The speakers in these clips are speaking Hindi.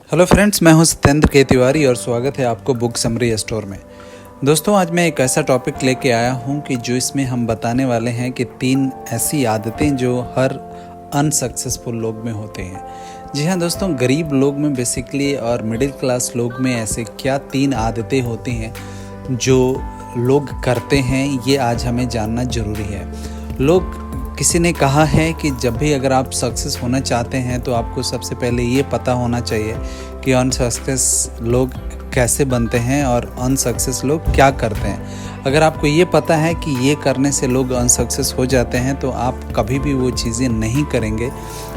हेलो फ्रेंड्स, मैं हूं सत्येंद्र के तिवारी और स्वागत है आपको बुक समरी स्टोर में। दोस्तों, आज मैं एक ऐसा टॉपिक लेके आया हूं कि जो इसमें हम बताने वाले हैं कि 3 ऐसी आदतें जो हर अनसक्सेसफुल लोग में होते हैं। जी हाँ दोस्तों, गरीब लोग में बेसिकली और मिडिल क्लास लोग में ऐसे क्या 3 आदतें होती हैं जो लोग करते हैं, ये आज हमें जानना ज़रूरी है। किसी ने कहा है कि जब भी अगर आप सक्सेस होना चाहते हैं तो आपको सबसे पहले ये पता होना चाहिए कि अनसक्सेस लोग कैसे बनते हैं और अनसक्सेस लोग क्या करते हैं। अगर आपको ये पता है कि ये करने से लोग अनसक्सेस हो जाते हैं तो आप कभी भी वो चीज़ें नहीं करेंगे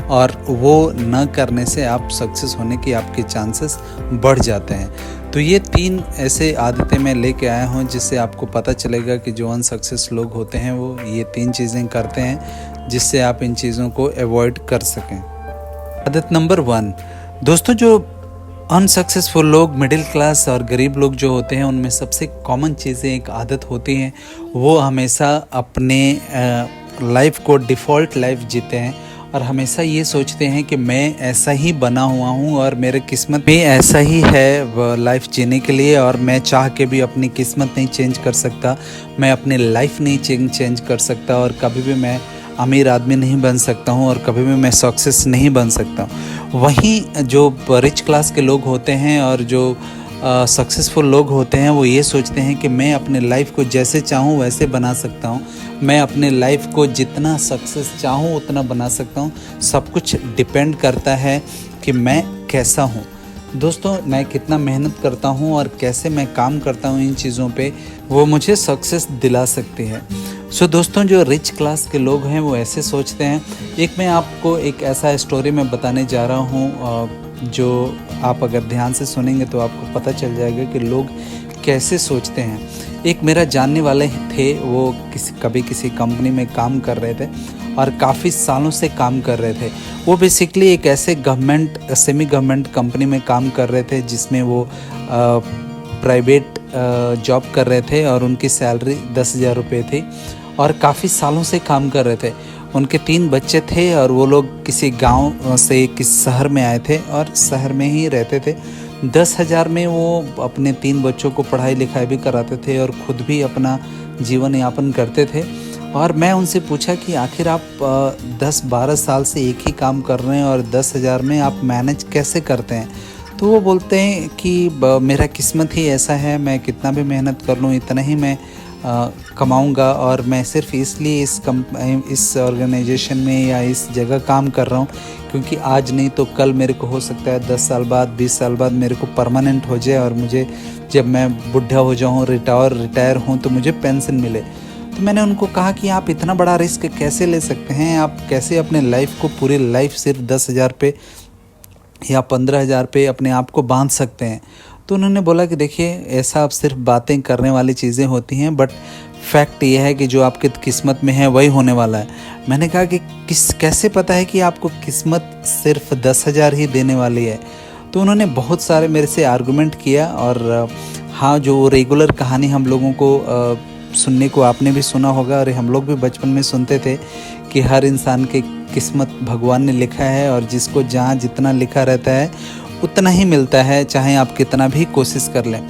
और वो न करने से आप सक्सेस होने की आपके चांसेस बढ़ जाते हैं। तो ये 3 ऐसे आदतें मैं लेके आया हूँ जिससे आपको पता चलेगा कि जो अनसक्सेस लोग होते हैं वो ये 3 चीज़ें करते हैं जिससे आप इन चीज़ों को अवॉइड कर सकें। आदत नंबर 1 दोस्तों, जो अनसक्सेसफुल लोग, मिडिल क्लास और गरीब लोग जो होते हैं उनमें सबसे कॉमन चीज़ें एक आदत होती हैं, वो हमेशा अपने लाइफ को डिफ़ॉल्ट लाइफ जीते हैं और हमेशा ये सोचते हैं कि मैं ऐसा ही बना हुआ हूँ और मेरे किस्मत में ऐसा ही है लाइफ जीने के लिए और मैं चाह के भी अपनी किस्मत नहीं चेंज कर सकता, मैं अपनी लाइफ नहीं चेंज कर सकता और कभी भी मैं अमीर आदमी नहीं बन सकता हूँ और कभी भी मैं सक्सेस नहीं बन सकता हूँ। वहीं जो रिच क्लास के लोग होते हैं और जो सक्सेसफुल लोग होते हैं वो ये सोचते हैं कि मैं अपने लाइफ को जैसे चाहूँ वैसे बना सकता हूँ, मैं अपने लाइफ को जितना सक्सेस चाहूँ उतना बना सकता हूँ। सब कुछ डिपेंड करता है कि मैं कैसा हूँ। दोस्तों, मैं कितना मेहनत करता हूँ और कैसे मैं काम करता हूँ इन चीज़ों पे, वो मुझे सक्सेस दिला सकती है। सो दोस्तों, जो रिच क्लास के लोग हैं वो ऐसे सोचते हैं। एक मैं आपको एक ऐसा स्टोरी में बताने जा रहा हूँ जो आप अगर ध्यान से सुनेंगे तो आपको पता चल जाएगा कि लोग कैसे सोचते हैं। एक मेरा जानने वाले थे, वो कभी किसी कंपनी में काम कर रहे थे और काफ़ी सालों से काम कर रहे थे। वो बेसिकली एक ऐसे सेमी गवर्नमेंट कंपनी में काम कर रहे थे जिसमें वो प्राइवेट जॉब कर रहे थे और उनकी सैलरी 10,000 रुपये थी और काफ़ी सालों से काम कर रहे थे। उनके 3 बच्चे थे और वो लोग किसी गांव से किस शहर में आए थे और शहर में ही रहते थे। 10,000 में वो अपने 3 बच्चों को पढ़ाई लिखाई भी कराते थे और ख़ुद भी अपना जीवन यापन करते थे। और मैं उनसे पूछा कि आखिर आप 10-12 साल से एक ही काम कर रहे हैं और 10,000 में आप मैनेज कैसे करते हैं? तो वो बोलते हैं कि मेरा किस्मत ही ऐसा है, मैं कितना भी मेहनत कर लूँ इतना ही मैं कमाऊंगा और मैं सिर्फ इसलिए इस ऑर्गेनाइजेशन में या इस जगह काम कर रहा हूँ क्योंकि आज नहीं तो कल मेरे को हो सकता है 10 साल बाद 20 साल बाद मेरे को परमानेंट हो जाए और मुझे जब मैं बुढ़ा हो जाऊँ, रिटायर हूँ तो मुझे पेंशन मिले। तो मैंने उनको कहा कि आप इतना बड़ा रिस्क कैसे ले सकते हैं? आप कैसे अपने लाइफ को, पूरी लाइफ सिर्फ 10,000 पे या 15,000 पे अपने आप को बांध सकते हैं? तो उन्होंने बोला कि देखिए, ऐसा आप सिर्फ बातें करने वाली चीज़ें होती हैं, बट फैक्ट ये है कि जो आपकी किस्मत में है वही होने वाला है। मैंने कहा कि कैसे पता है कि आपको किस्मत सिर्फ 10,000 ही देने वाली है? तो उन्होंने बहुत सारे मेरे से आर्गूमेंट किया और हाँ, जो रेगुलर कहानी हम लोगों को सुनने को आपने भी सुना होगा और हम लोग भी बचपन में सुनते थे कि हर इंसान की किस्मत भगवान ने लिखा है और जिसको जहाँ जितना लिखा रहता है उतना ही मिलता है, चाहे आप कितना भी कोशिश कर लें।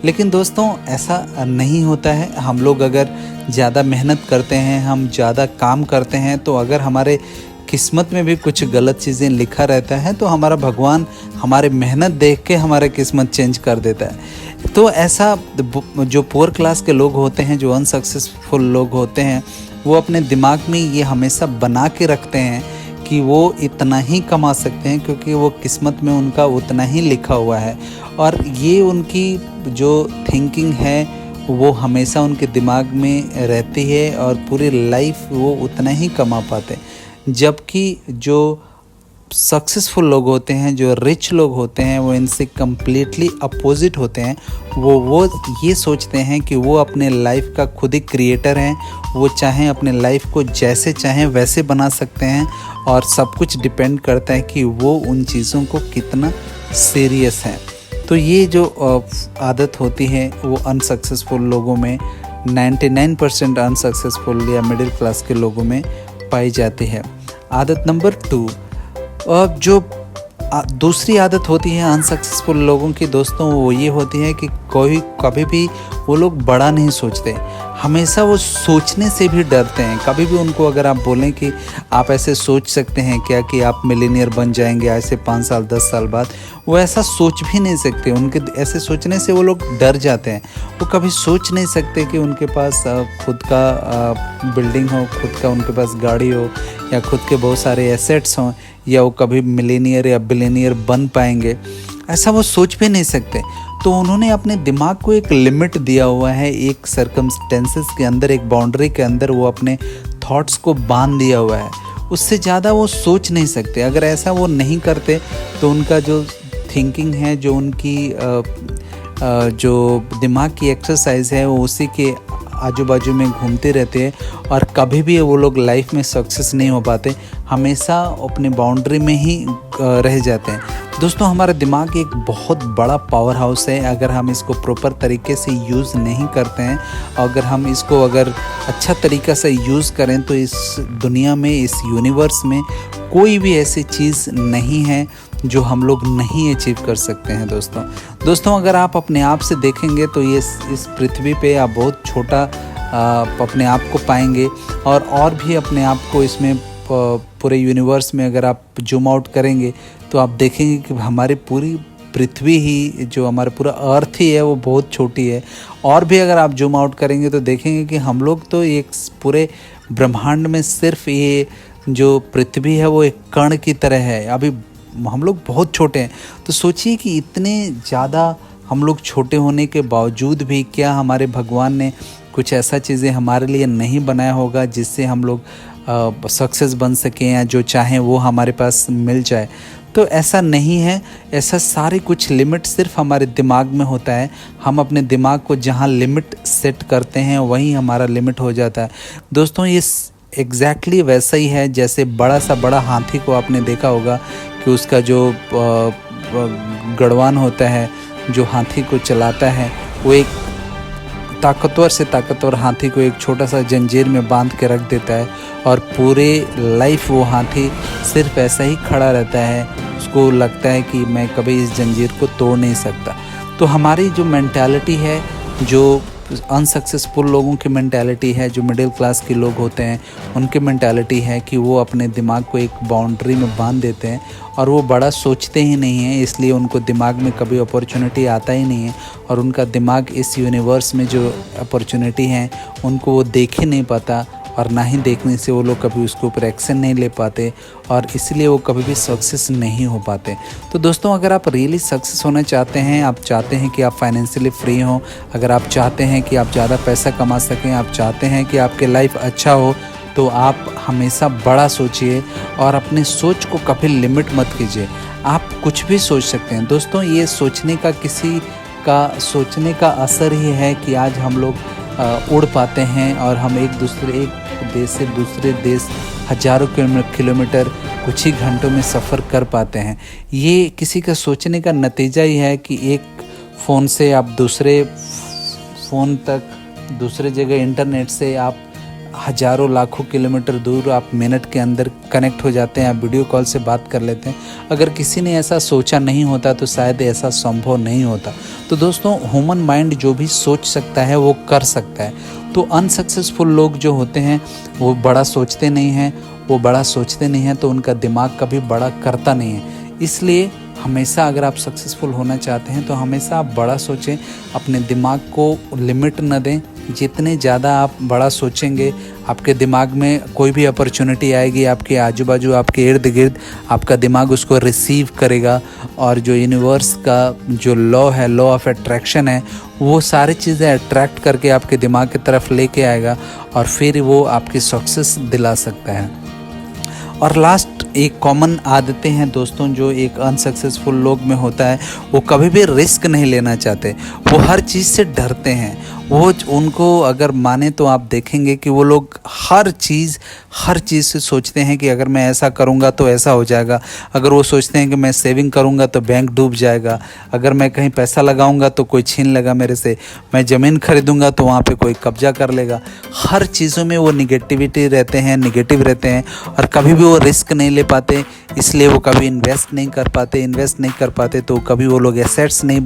लेकिन दोस्तों, ऐसा नहीं होता है। हम लोग अगर ज़्यादा मेहनत करते हैं, हम ज़्यादा काम करते हैं, तो अगर हमारे किस्मत में भी कुछ गलत चीज़ें लिखा रहता है तो हमारा भगवान हमारे मेहनत देख के हमारे किस्मत चेंज कर देता है। तो ऐसा जो पुअर क्लास के लोग होते हैं, जो अनसक्सेसफुल लोग होते हैं, वो अपने दिमाग में ये हमेशा बना के रखते हैं कि वो इतना ही कमा सकते हैं क्योंकि वो किस्मत में उनका उतना ही लिखा हुआ है और ये उनकी जो थिंकिंग है वो हमेशा उनके दिमाग में रहती है और पूरी लाइफ वो उतना ही कमा पाते हैं। जबकि जो सक्सेसफुल लोग होते हैं, जो रिच लोग होते हैं, वो इनसे कम्प्लीटली अपोजिट होते हैं। वो ये सोचते हैं कि वो अपने लाइफ का खुद ही क्रिएटर हैं, वो चाहें अपने लाइफ को जैसे चाहें वैसे बना सकते हैं और सब कुछ डिपेंड करता है कि वो उन चीज़ों को कितना सीरियस हैं। तो ये जो आदत होती है वो अनसक्सेसफुल लोगों में, 99% अनसक्सेसफुल या मिडिल क्लास के लोगों में पाई जाती है। आदत नंबर 2, जो दूसरी आदत होती है अनसक्सेसफुल लोगों की दोस्तों, वो ये होती है कि कभी भी वो लोग बड़ा नहीं सोचते, हमेशा वो सोचने से भी डरते हैं। कभी भी उनको अगर आप बोलें कि आप ऐसे सोच सकते हैं क्या कि आप मिलीनियर बन जाएंगे ऐसे 5 साल 10 साल बाद, वो ऐसा सोच भी नहीं सकते। उनके ऐसे सोचने से वो लोग डर जाते हैं। वो कभी सोच नहीं सकते कि उनके पास खुद का बिल्डिंग हो, खुद का उनके पास गाड़ी हो, या खुद के बहुत सारे एसेट्स हों, या वो कभी मिलीनियर या बिलीनियर बन पाएंगे, ऐसा वो सोच भी नहीं सकते। तो उन्होंने अपने दिमाग को एक लिमिट दिया हुआ है, एक सर्कमस्टेंसेस के अंदर, एक बाउंड्री के अंदर वो अपने थॉट्स को बांध दिया हुआ है। उससे ज़्यादा वो सोच नहीं सकते। अगर ऐसा वो नहीं करते तो उनका जो थिंकिंग है, जो उनकी जो दिमाग की एक्सरसाइज है, वो उसी के आजू बाजू में घूमते रहते हैं और कभी भी वो लोग लाइफ में सक्सेस नहीं हो पाते, हमेशा अपने बाउंड्री में ही रह जाते हैं। दोस्तों, हमारा दिमाग एक बहुत बड़ा पावर हाउस है। अगर हम इसको प्रॉपर तरीके से यूज़ नहीं करते हैं, अगर हम इसको अच्छा तरीक़ा से यूज़ करें, तो इस दुनिया में, इस यूनिवर्स में कोई भी ऐसी चीज़ नहीं है जो हम लोग नहीं अचीव कर सकते हैं। दोस्तों अगर आप अपने आप से देखेंगे तो ये इस पृथ्वी पे आप बहुत छोटा अपने आप को पाएंगे, और भी अपने आप को इसमें पूरे यूनिवर्स में अगर आप जूम आउट करेंगे तो आप देखेंगे कि हमारी पूरी पृथ्वी ही, जो हमारा पूरा अर्थ ही है, वो बहुत छोटी है। और भी अगर आप जूम आउट करेंगे तो देखेंगे कि हम लोग तो एक पूरे ब्रह्मांड में सिर्फ ये जो पृथ्वी है वो एक कण की तरह है। अभी हम लोग बहुत छोटे हैं। तो सोचिए कि इतने ज़्यादा हम लोग छोटे होने के बावजूद भी क्या हमारे भगवान ने कुछ ऐसा चीज़ें हमारे लिए नहीं बनाया होगा जिससे हम लोग सक्सेस बन सकें, या जो चाहें वो हमारे पास मिल जाए। तो ऐसा नहीं है। ऐसा सारे कुछ लिमिट सिर्फ हमारे दिमाग में होता है। हम अपने दिमाग को जहाँ लिमिट सेट करते हैं वहीं हमारा लिमिट हो जाता है। दोस्तों, ये एग्जैक्टली वैसा ही है जैसे बड़ा हाथी को आपने देखा होगा कि उसका जो गड़वान होता है, जो हाथी को चलाता है, वो एक ताकतवर से ताकतवर हाथी को एक छोटा सा जंजीर में बांध के रख देता है, और पूरे लाइफ वो हाथी सिर्फ ऐसा ही खड़ा रहता है। उसको लगता है कि मैं कभी इस जंजीर को तोड़ नहीं सकता। तो हमारी जो मेंटालिटी है, जो अनसक्सेसफुल लोगों की मेंटालिटी है, जो मिडिल क्लास के लोग होते हैं, उनकी मेंटालिटी है कि वो अपने दिमाग को एक बाउंड्री में बांध देते हैं और वो बड़ा सोचते ही नहीं हैं। इसलिए उनको दिमाग में कभी अपॉर्चुनिटी आता ही नहीं है, और उनका दिमाग इस यूनिवर्स में जो अपॉर्चुनिटी है उनको वो देख ही नहीं पाता, और ना ही देखने से वो लोग कभी उसके ऊपर एक्शन नहीं ले पाते, और इसलिए वो कभी भी सक्सेस नहीं हो पाते। तो दोस्तों, अगर आप रियली सक्सेस होना चाहते हैं, आप चाहते हैं कि आप फाइनेंशियली फ्री हों, अगर आप चाहते हैं कि आप ज़्यादा पैसा कमा सकें, आप चाहते हैं कि आपके लाइफ अच्छा हो, तो आप हमेशा बड़ा सोचिए और अपने सोच को कभी लिमिट मत कीजिए। आप कुछ भी सोच सकते हैं। दोस्तों, ये सोचने का असर ही है कि आज हम लोग उड़ पाते हैं, और हम एक देश से दूसरे देश हजारों किलोमीटर कुछ ही घंटों में सफ़र कर पाते हैं। ये किसी का सोचने का नतीजा ही है कि एक फ़ोन से आप दूसरे फ़ोन तक, दूसरे जगह इंटरनेट से आप हजारों लाखों किलोमीटर दूर आप मिनट के अंदर कनेक्ट हो जाते हैं, आप वीडियो कॉल से बात कर लेते हैं। अगर किसी ने ऐसा सोचा नहीं होता तो शायद ऐसा संभव नहीं होता। तो दोस्तों, ह्यूमन माइंड जो भी सोच सकता है वो कर सकता है। तो अनसक्सेसफुल लोग जो होते हैं वो बड़ा सोचते नहीं हैं, तो उनका दिमाग कभी बड़ा करता नहीं है। इसलिए हमेशा अगर आप सक्सेसफुल होना चाहते हैं तो हमेशा आप बड़ा सोचें, अपने दिमाग को लिमिट न दें। जितने ज़्यादा आप बड़ा सोचेंगे, आपके दिमाग में कोई भी अपॉर्चुनिटी आएगी, आपके आजू बाजू, आपके इर्द गिर्द, आपका दिमाग उसको रिसीव करेगा, और जो यूनिवर्स का जो लॉ है, लॉ ऑफ अट्रैक्शन है, वो सारी चीज़ें अट्रैक्ट करके आपके दिमाग की तरफ लेके आएगा, और फिर वो आपकी सक्सेस दिला सकता है। और लास्ट एक कॉमन आदतें हैं दोस्तों जो एक अनसक्सेसफुल लोग में होता है, वो कभी भी रिस्क नहीं लेना चाहते, वो हर चीज़ से डरते हैं। वो उनको अगर माने तो आप देखेंगे कि वो लोग हर चीज़ से सोचते हैं कि अगर मैं ऐसा करूँगा तो ऐसा हो जाएगा। अगर वो सोचते हैं कि मैं सेविंग करूँगा तो बैंक डूब जाएगा, अगर मैं कहीं पैसा लगाऊँगा तो कोई छीन लेगा मेरे से, मैं ज़मीन खरीदूँगा तो वहाँ पे कोई कब्जा कर लेगा। हर चीज़ों में वो निगेटिव रहते हैं, और कभी भी वो रिस्क नहीं ले पाते, इसलिए वो कभी इन्वेस्ट नहीं कर पाते तो कभी वो लोग एसेट्स नहीं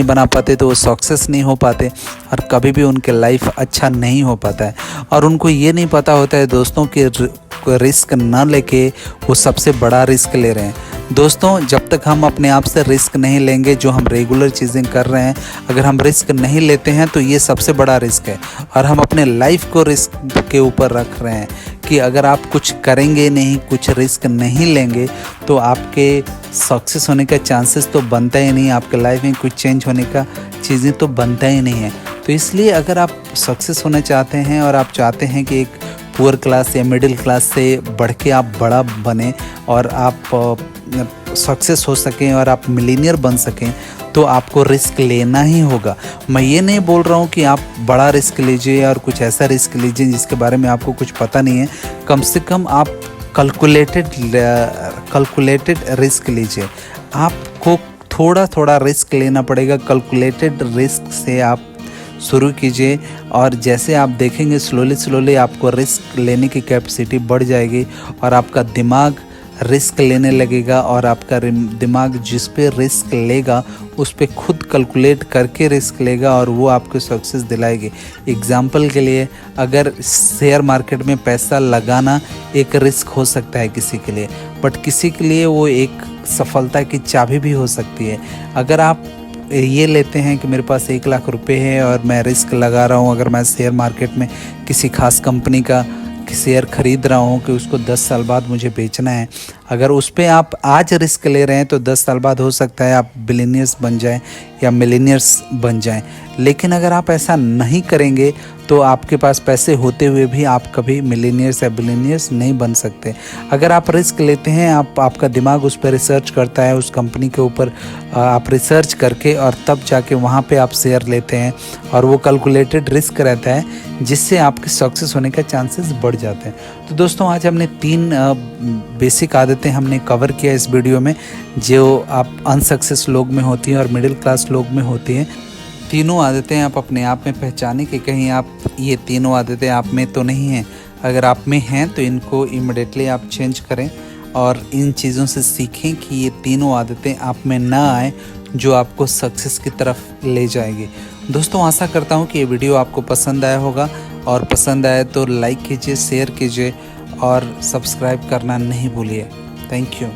बना पाते तो वो सक्सेस नहीं हो पाते, और कभी भी उनके लाइफ अच्छा नहीं हो पाता है। और उनको ये नहीं पता होता है दोस्तों कि रिस्क ना लेके वो सबसे बड़ा रिस्क ले रहे हैं। दोस्तों, जब तक हम अपने आप से रिस्क नहीं लेंगे, जो हम रेगुलर चीज़ें कर रहे हैं, अगर हम रिस्क नहीं लेते हैं तो ये सबसे बड़ा रिस्क है। और हम अपने लाइफ को रिस्क के ऊपर रख रहे हैं कि अगर आप कुछ करेंगे नहीं, कुछ रिस्क नहीं लेंगे, तो आपके सक्सेस होने का चांसेस तो बनता ही नहीं, आपके लाइफ में कुछ चेंज होने का चीज़ें तो बनता ही नहीं है। तो इसलिए अगर आप सक्सेस होना चाहते हैं और आप चाहते हैं कि एक पुअर क्लास या मिडिल क्लास से बढ़ के आप बड़ा बने और आप सक्सेस हो सकें और आप मिलीनियर बन सकें, तो आपको रिस्क लेना ही होगा। मैं ये नहीं बोल रहा हूँ कि आप बड़ा रिस्क लीजिए और कुछ ऐसा रिस्क लीजिए जिसके बारे में आपको कुछ पता नहीं है। कम से कम आप कैलकुलेटेड रिस्क लीजिए। आपको थोड़ा थोड़ा रिस्क लेना पड़ेगा। कैलकुलेटेड रिस्क से आप शुरू कीजिए, और जैसे आप देखेंगे स्लोली आपको रिस्क लेने की कैपेसिटी बढ़ जाएगी और आपका दिमाग रिस्क लेने लगेगा, और आपका दिमाग जिस पे रिस्क लेगा उस पे खुद कैलकुलेट करके रिस्क लेगा और वो आपको सक्सेस दिलाएगी। एग्जाम्पल के लिए, अगर शेयर मार्केट में पैसा लगाना एक रिस्क हो सकता है किसी के लिए, बट किसी के लिए वो एक सफलता की चाबी भी हो सकती है। अगर आप ये लेते हैं कि मेरे पास 1 लाख रुपए है और मैं रिस्क लगा रहा हूँ, अगर मैं शेयर मार्केट में किसी खास कंपनी का शेयर खरीद रहा हूँ कि उसको 10 साल बाद मुझे बेचना है, अगर उस पर आप आज रिस्क ले रहे हैं तो 10 साल बाद हो सकता है आप बिलियनियर्स बन जाएं या मिलीनियर्स बन जाएं। लेकिन अगर आप ऐसा नहीं करेंगे तो आपके पास पैसे होते हुए भी आप कभी मिलीनियर्स या बिलियनियर्स नहीं बन सकते। अगर आप रिस्क लेते हैं, आपका दिमाग उस पर रिसर्च करता है, उस कंपनी के ऊपर आप रिसर्च करके और तब जाके वहाँ पे आप शेयर लेते हैं, और वो कैलकुलेटेड रिस्क रहता है जिससे आपके सक्सेस होने का चांसेस बढ़ जाते हैं। तो दोस्तों, आज हमने 3 बेसिक आदतें हमने कवर किया इस वीडियो में, जो आप अनसक्सेस लोग में होती हैं और मिडिल क्लास लोग में होती हैं। तीनों आदतें आप अपने आप में पहचानें कि कहीं आप ये तीनों आदतें आप में तो नहीं हैं। अगर आप में हैं तो इनको इमिडिएटली आप चेंज करें और इन चीज़ों से सीखें कि ये तीनों आदतें आप में ना आए जो आपको सक्सेस की तरफ ले जाएगी। दोस्तों, आशा करता हूँ कि ये वीडियो आपको पसंद आया होगा, और पसंद आए तो लाइक कीजिए, शेयर कीजिए और सब्सक्राइब करना नहीं भूलिए। Thank you.